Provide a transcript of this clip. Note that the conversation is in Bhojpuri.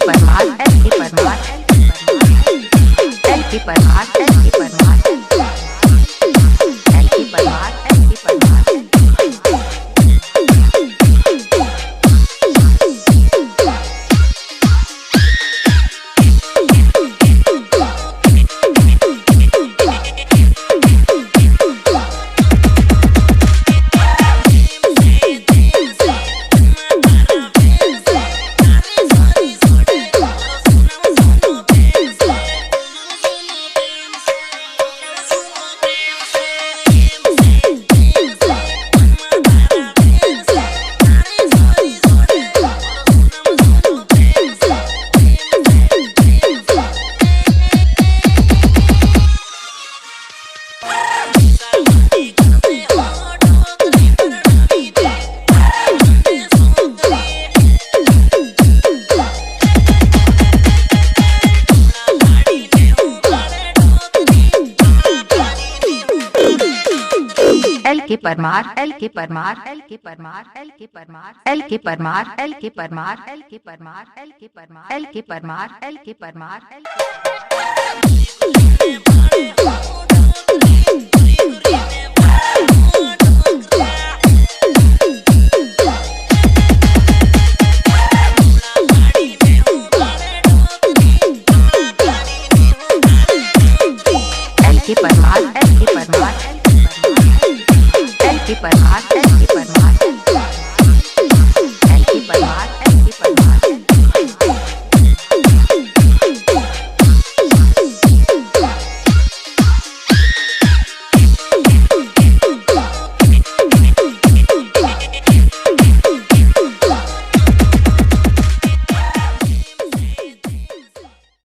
परमार एल की परमार एल की परमार एल की परमार एल की परमार एल की परमार एल के परमार एल के परमार एल के परमार एल के परमार एल के परमार एल के परमार एल के परमार एल के परमार एल के परमार एल के परमार एल के परमार एल के परमार एल के परमार